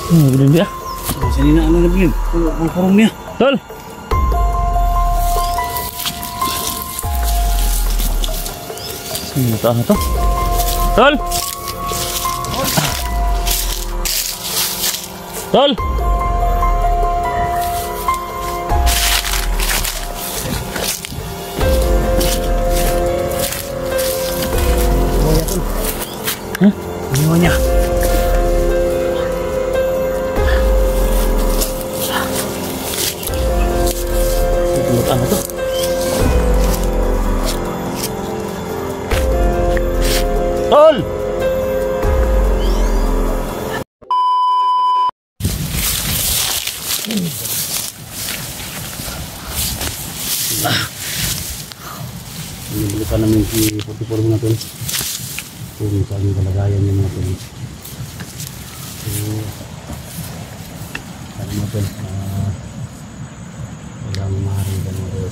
Bilin dia. Sini na ano na bilin. Kurong niya. Tol. Sini tahan to. Tol. Tol. Hah? Semuanya. Buat apa tuh? Tol. Bili pa namin si 44 mga tol. Kung saan yung kalagayan niya mga tol. So, ano mga tol, walang maaaring ka mga tol.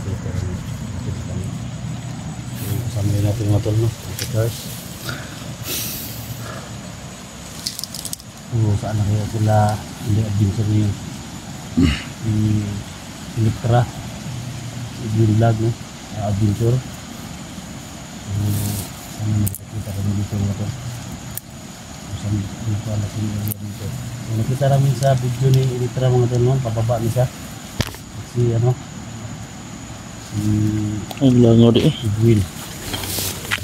Kasama rin natin mga tol, no? Ito cars. So, saan na kaya sila hindi adventure niyo? Si Electra, Green Vlog, no? Adventure. Sana nakita kami dito mga tol. Sana nakita natin yung area dito. Nakita namin sa video ni Electra mga tol, no? Pababa niya siya. Si ano? Si Ang langaw di eh. Will.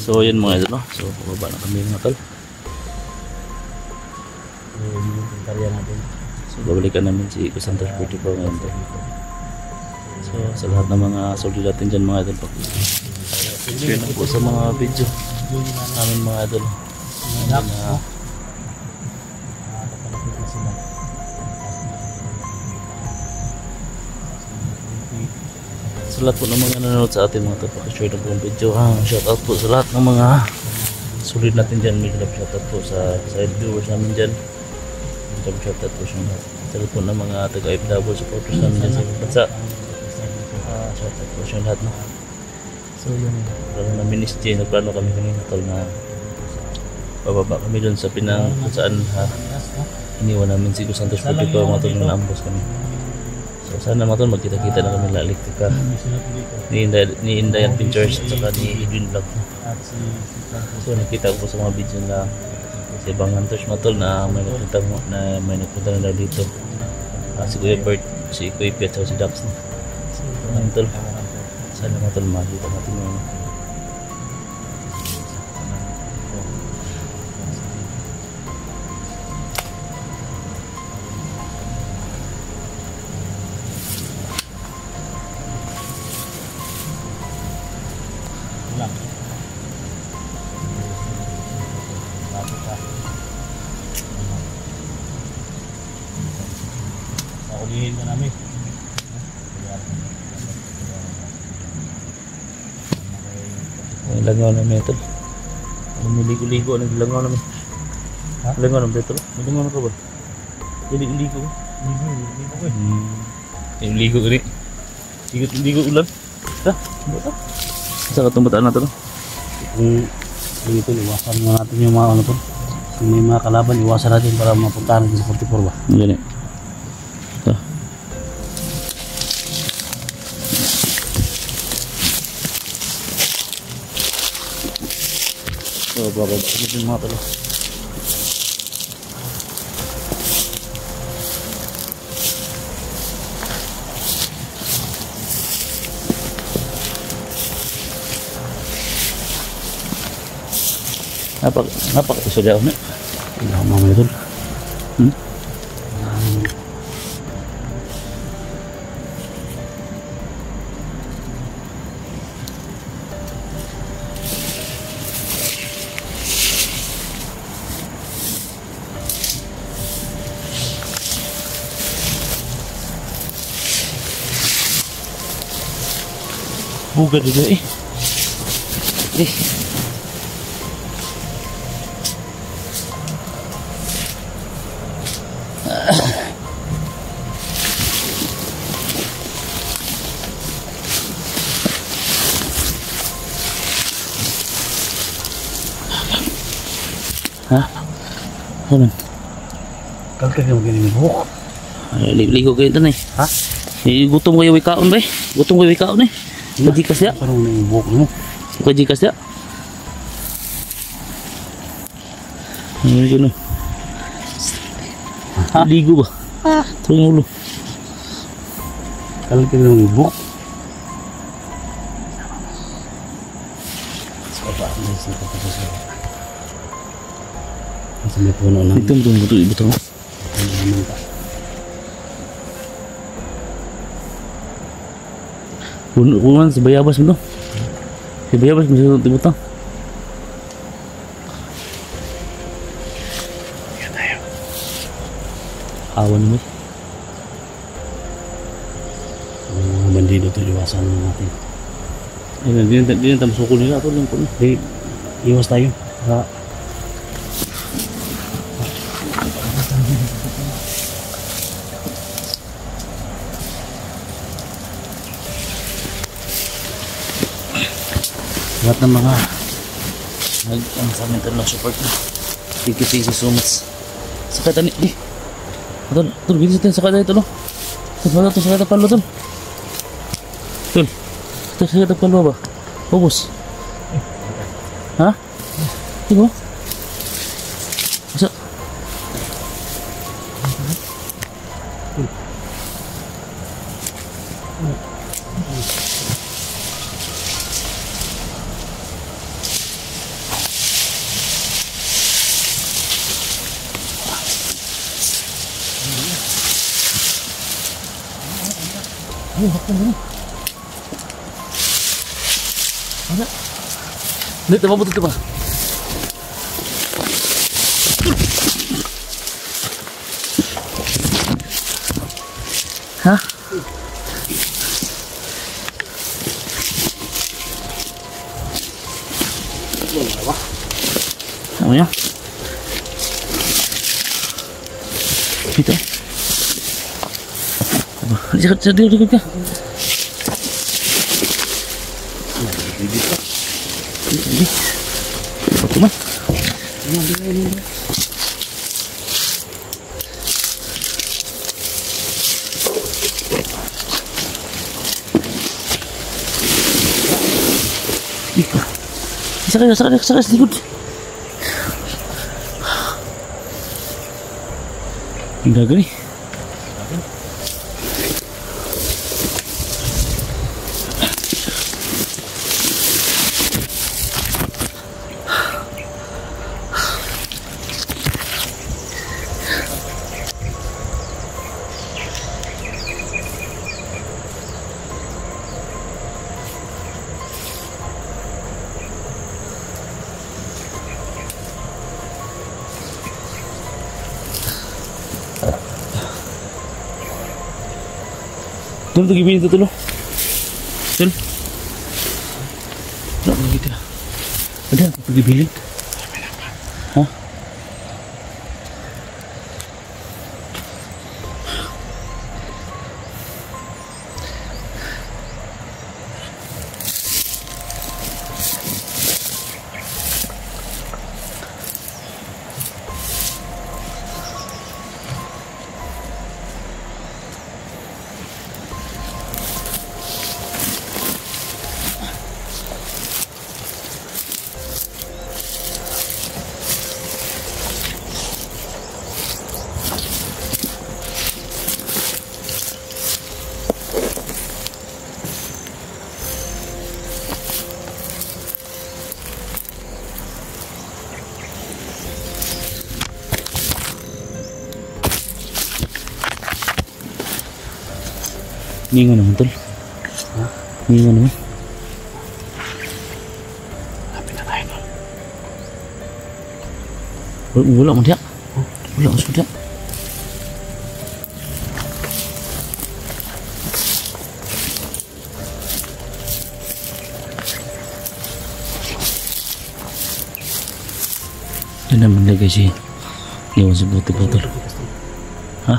So yan mga idol, no? So pababa na kami mga tol. So yun yung karya natin. So babalikan namin si Kusantros 44 ngayon tol. So sa lahat ng mga solid natin dyan mga idol, share na po sa mga video namin mga idol. Sa lahat po ng mga nanonood sa ating mga tapakashare na po ang video. Shout out po sa lahat ng mga solid natin dyan. May shout out po sa side viewers namin dyan. Shout out po sa lahat po ng mga taga-IFW supporters namin dyan sa ibang bansa. Shout out po sa lahat, no? So yun, plano namin ni Jay, nagplano kami kanina tol na bababa kami dun sa Pinang kung saan iniwan namin si Kusantros 44 mga tol na naambos kami. So sana mga tol magkita-kita na kami Electrica ni Inday Adventures at saka ni Edwin Vlog. So nakita ko po sa mga video na sa ibang hunters mga tol na may nagpunta na daw dito. Si Kuya Bert, si Kuya Piat at si Dax. So ayun tol, sana mga tol makita natin yung ulihin ka namin. may langaw namin tol. Lumiligo-ligo, naglangaw namin. Ha? Langaw namin tol. May langaw na ka ba? Ligo-ligo ko. Ligo ko eh. Yung ligo ko rin. Ligo ulan. Ha? Ano ba ito? Saan ka tumbataan na ito? Kung ito, iwasan mo natin yung mga ano po. Kung may mga kalaban, iwasan natin para mapuntahan natin sa 44 ba? Yan eh. Ito. So, bababa kami yung mga talo. Napaka-iso daw na. Hindi ako mamaya doon. Buga juga eh. Hah? Ano? Kalkal ka magiging buhok. Ligo kayo ito na eh. Ha? Gutom kayo wikaon ba eh? Gutom kayo wikaon eh? Kajikas ya? Parang na yung buhok mo. Kajikas ya? Ano yun? Ligo ba? Ito yung ulo. Kalkal ka magiging buhok. Sa baba. Sa baba. Sa may puno lang. Ito ibuto mo. Ano naman ka? Kuman si bayabas mo to. Si bayabas mo sa ibuto. Yan tayo. Awan mo. Ang mga bandido ito, liwasan natin. Ayun, di na tamasukol nila. Ito lang po. Di, iwas tayo. Ha? Lahat ng mga nag-ang sa amin ng support na. Thank you so much. Sakay tani. Di. Tol, bilis tayo sakay tayo tol. Tol, sakay tayo palo tol. Tol, sakay tayo palo ba? Ubus. Ha? Di ba? Masa? Ayo, hakkan dulu. Ada. Lihat apa betul pak? Hah? Apa ya? Itu. Dia ka. Ini. Apa man? Ini. Sakit sedikit. Enggak gini. Tol, pergi bini tu lo. Tol. Tak pergi dia. Ada aku pergi bilik. Hah? Ningon naman tol. Ningon naman. Lapit na tayo tol. Wala mo dia. Wala mo sudah. Yan naman lagay siya. Iwan sa buti botol. Ha?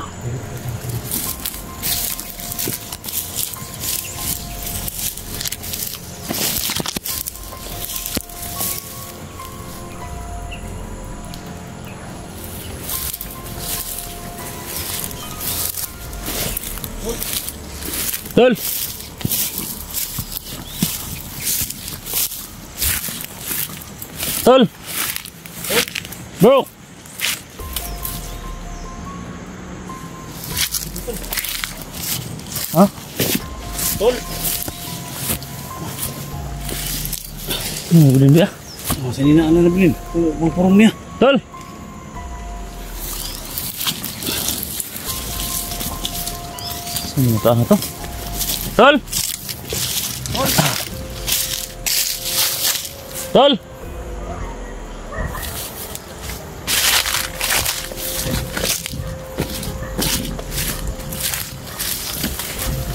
Tol! Tol! Bro! Ha? Tol! Bilin dia. Oh, sini na ano na bilin. Purong niya. Tol! Saan yung tahan na to? Tol! Tol!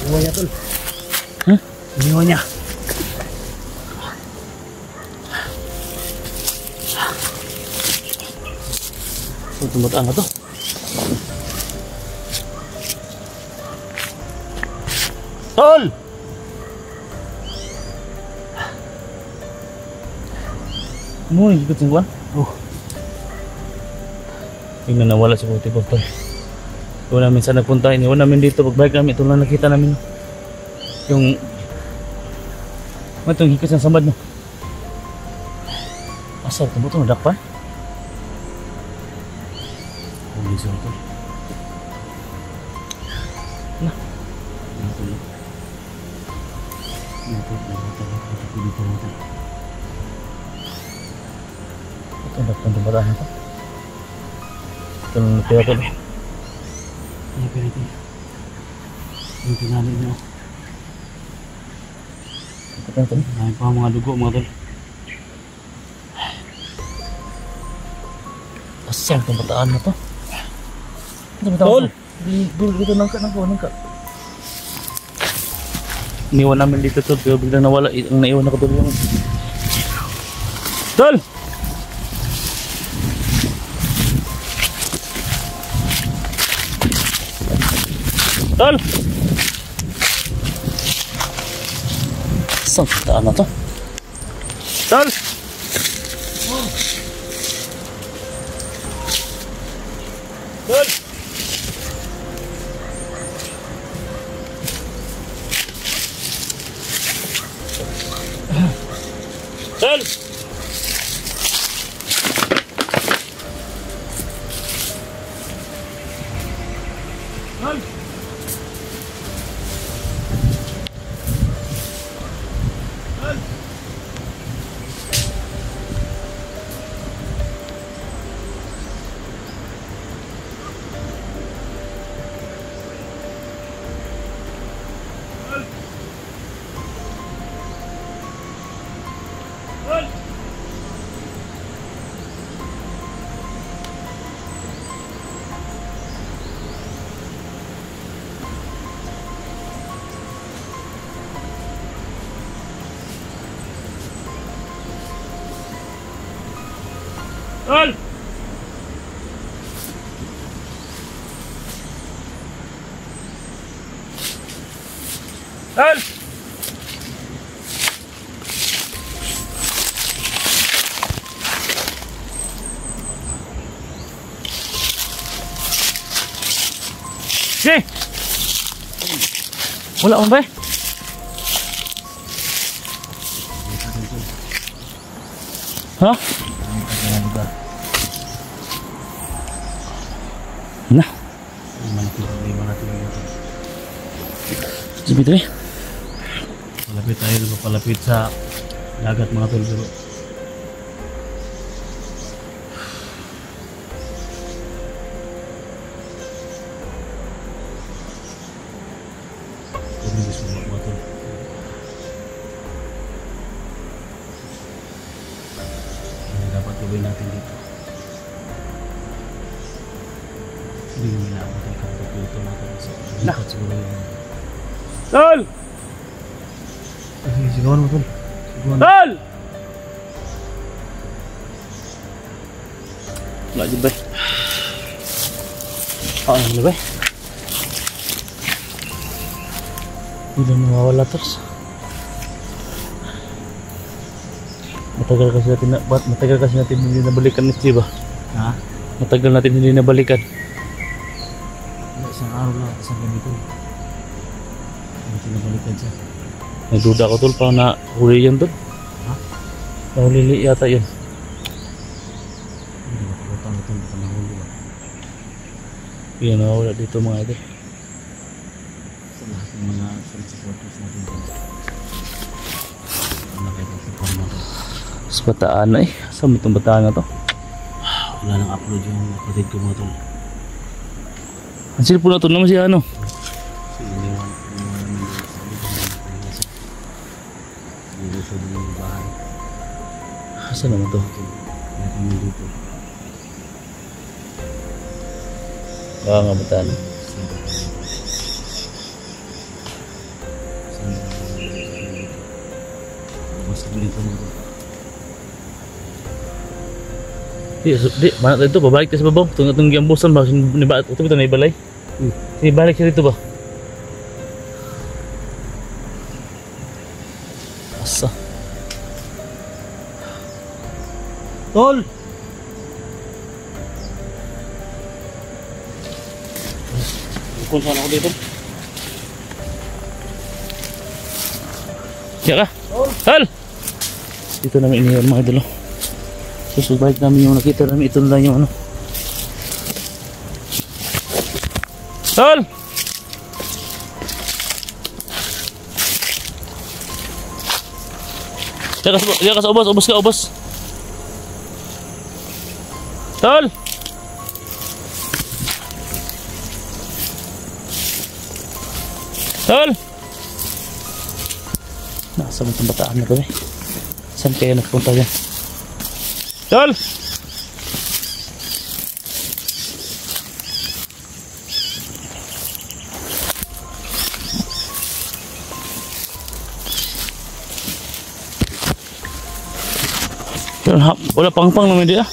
Iniwan niya, Tol. Hah? Iniwan niya. Saan yung tahan na to? Tol! Ano yung ikot singkuan? Oh, Yung nawala si Puti po, Tol. Doon namin sa nagpunta, iniwan namin dito. Pagbalik namin, ito lang nakita namin. No? Yung... Itong hikot ng samad, no? Asal, ito mo ito, nadakpan? holy soul, Tol. Na. Ano, Tol? Ano, Tol? Ano, Tol? Ito, nadakpan itong bataan ito. Ito lang natira, Tol. Ano, Tol? Yung tinali niyo. Ito, Tol. Dahil pa mga dugo, mga Tol. Asal itong bataan na to. Ito, bataan Tol! Tol, dito, nangka. Iniwan namin dito, Tol. Pero biglang nawala. Ang naiwan na ko, Tol. Tol! Tol! Saan bataan na to? Tol! Tol! Tol! Tol! Tol! Tol! Sige! Wala akong ba eh? Ha? Ang lugar. Na, Iwan natin yung ito. sabi ito eh. Palapit tayo, palapit sa dagat, mga Tol. Pero gusto mo, mga Tol. Ano dapat gawin natin dito? Hindi kami naabot ang kapag dito, mga Tol. Dapat siguro yung... Tol! Sige, sigawan mo, Tol. Sigawan mo. Tol! Wala dyan ba eh? Ano ba eh? Hindi na mawawala terus. Matagal kasi natin hindi nabalikan ni Steve ba? Ha? Matagal natin hindi nabalikan. Wala, isang araw lang, isang gabi, Tol. Kasi nabalikan siya. Nagduda ko tol, pa na huli yan tol. Ha? Nahulili yata yun. Hindi ba? Utang ito, baka nahuli ba? Yan, nawawala dito mga idol. Sa lahat ng mga supporters natin dyan. Ang nakita sa forma ko. Sa bataan na eh. Saan mo itong bataan na to? Wala nang upload yung kapatid ko mga tol. Ang cellphone na to naman siya ano. Kasi iniwan namin dito sa likod ng dito sa dulo ng bahay. Saan naman to? Kaya kami dito. Baka nga bataan. Basta dito mga tol. Di, mana tayo ito, babalik tayo sa babaw. Itong giambusan ba? Ito kita na ibalay. Sige, balik siya dito ba? Asa? Tol! Kung saan ako dito? Kaya ka? Hal! Dito namin iniwan mga idolo. So, balik namin yung nakita namin. Ito na lang yung ano. Hal! Diyan ka sa ubos, ubos ka, ubos. Tol! Tol! Nasa mo itong bataan na kami. Saan kaya nagpunta yan? Tol! Wala pang-pang naman dia.